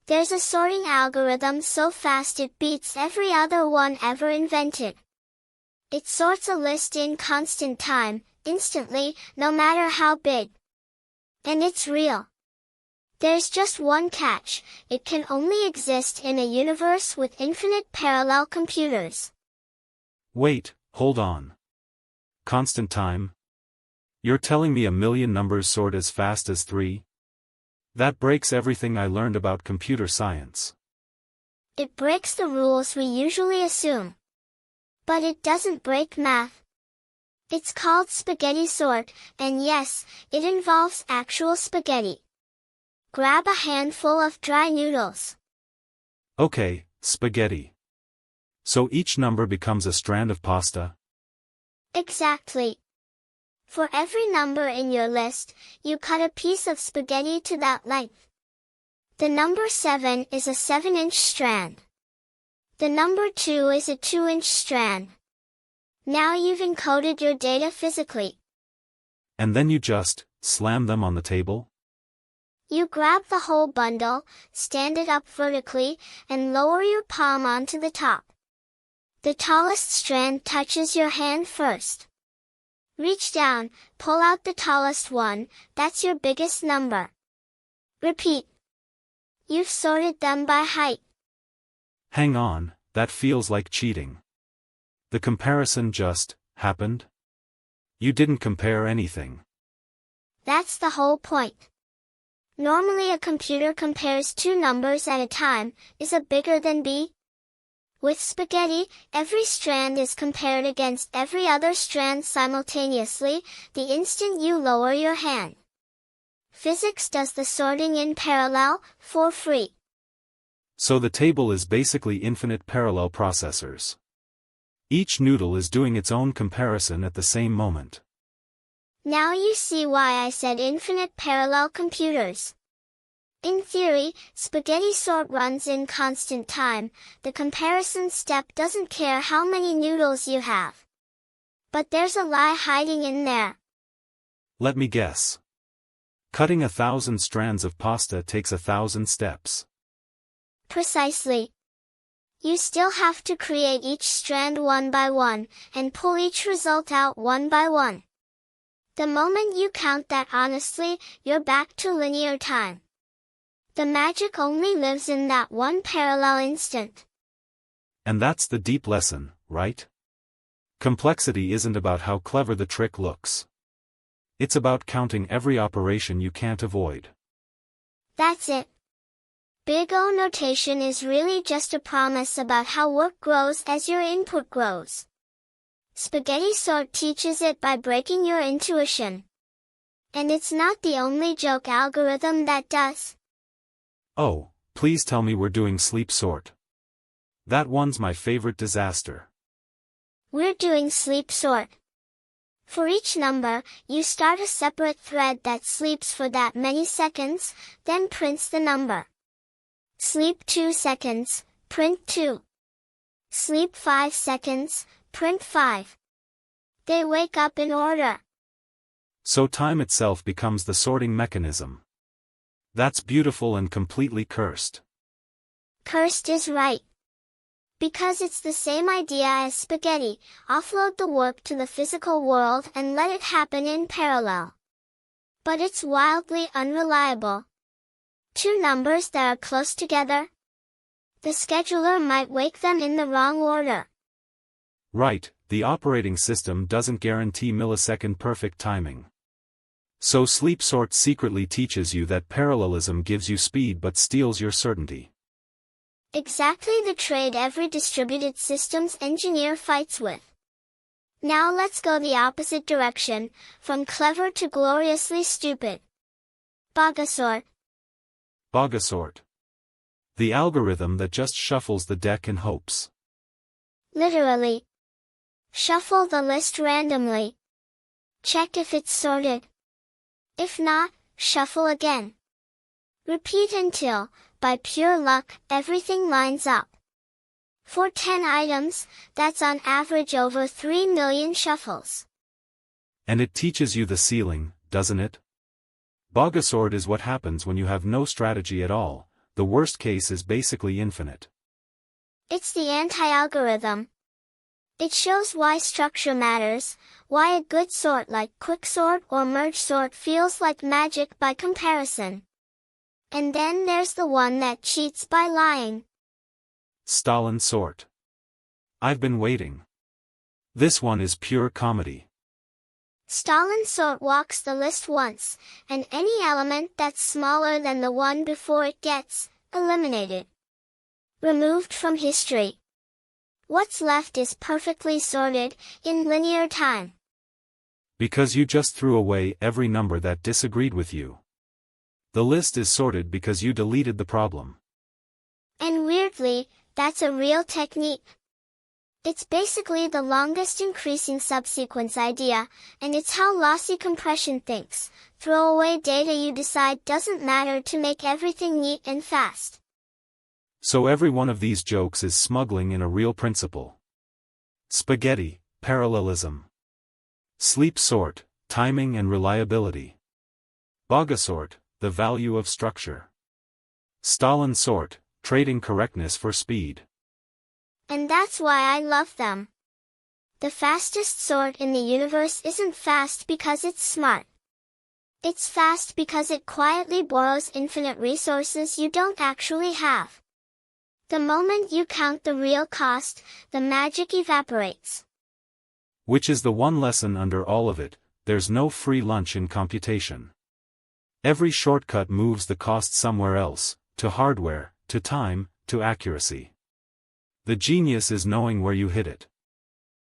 There's a sorting algorithm so fast it beats every other one ever invented. It sorts a list in constant time, instantly, no matter how big. And it's real. There's just one catch: it can only exist in a universe with infinite parallel computers. Wait, hold on. Constant time? You're telling me a million numbers sort as fast as 3? That breaks everything I learned about computer science. It breaks the rules we usually assume. But it doesn't break math. It's called spaghetti sort, and yes, it involves actual spaghetti. Grab a handful of dry noodles. Okay, spaghetti. So each number becomes a strand of pasta? Exactly. For every number in your list, you cut a piece of spaghetti to that length. The number 7 is a 7-inch strand. The number 2 is a 2-inch strand. Now you've encoded your data physically. And then you just slam them on the table? You grab the whole bundle, stand it up vertically, and lower your palm onto the top. The tallest strand touches your hand first. Reach down, pull out the tallest one, that's your biggest number. Repeat. You've sorted them by height. Hang on, that feels like cheating. The comparison just happened? You didn't compare anything. That's the whole point. Normally a computer compares two numbers at a time. Is A bigger than B? With spaghetti, every strand is compared against every other strand simultaneously, the instant you lower your hand. Physics does the sorting in parallel, for free. So the table is basically infinite parallel processors. Each noodle is doing its own comparison at the same moment. Now you see why I said infinite parallel computers. In theory, spaghetti sort runs in constant time. The comparison step doesn't care how many noodles you have. But there's a lie hiding in there. Let me guess. Cutting 1,000 strands of pasta takes 1,000 steps. Precisely. You still have to create each strand one by one, and pull each result out one by one. The moment you count that honestly, you're back to linear time. The magic only lives in that one parallel instant. And that's the deep lesson, right? Complexity isn't about how clever the trick looks. It's about counting every operation you can't avoid. That's it. Big O notation is really just a promise about how work grows as your input grows. Spaghetti sort teaches it by breaking your intuition. And it's not the only joke algorithm that does. Oh, please tell me we're doing sleep sort. That one's my favorite disaster. We're doing sleep sort. For each number, you start a separate thread that sleeps for that many seconds, then prints the number. Sleep 2 seconds, print 2. Sleep 5 seconds, print 5. They wake up in order. So time itself becomes the sorting mechanism. That's beautiful and completely cursed. Cursed is right. Because it's the same idea as spaghetti: offload the work to the physical world and let it happen in parallel. But it's wildly unreliable. Two numbers that are close together? The scheduler might wake them in the wrong order. Right, the operating system doesn't guarantee millisecond perfect timing. So sleep sort secretly teaches you that parallelism gives you speed but steals your certainty. Exactly the trade every distributed systems engineer fights with. Now let's go the opposite direction, from clever to gloriously stupid. Bogosort. Bogosort. The algorithm that just shuffles the deck and hopes. Literally. Shuffle the list randomly. Check if it's sorted. If not, shuffle again. Repeat until, by pure luck, everything lines up. For 10 items, that's on average over 3 million shuffles. And it teaches you the ceiling, doesn't it? Bogosort is what happens when you have no strategy at all. the worst case is basically infinite. It's the anti-algorithm. It shows why structure matters, why a good sort like quicksort or merge sort feels like magic by comparison. And then there's the one that cheats by lying. Stalin Sort. I've been waiting. This one is pure comedy. Stalin Sort walks the list once, and any element that's smaller than the one before it gets eliminated. Removed from history. What's left is perfectly sorted, in linear time. Because you just threw away every number that disagreed with you. The list is sorted because you deleted the problem. And weirdly, that's a real technique. It's basically the longest increasing subsequence idea, and it's how lossy compression thinks. Throw away data you decide doesn't matter to make everything neat and fast. So every one of these jokes is smuggling in a real principle. Spaghetti, parallelism. Sleep sort, timing and reliability. Bogosort, the value of structure. Stalin sort, trading correctness for speed. And that's why I love them. The fastest sort in the universe isn't fast because it's smart. It's fast because it quietly borrows infinite resources you don't actually have. The moment you count the real cost, the magic evaporates. Which is the one lesson under all of it, there's no free lunch in computation. Every shortcut moves the cost somewhere else, to hardware, to time, to accuracy. The genius is knowing where you hit it.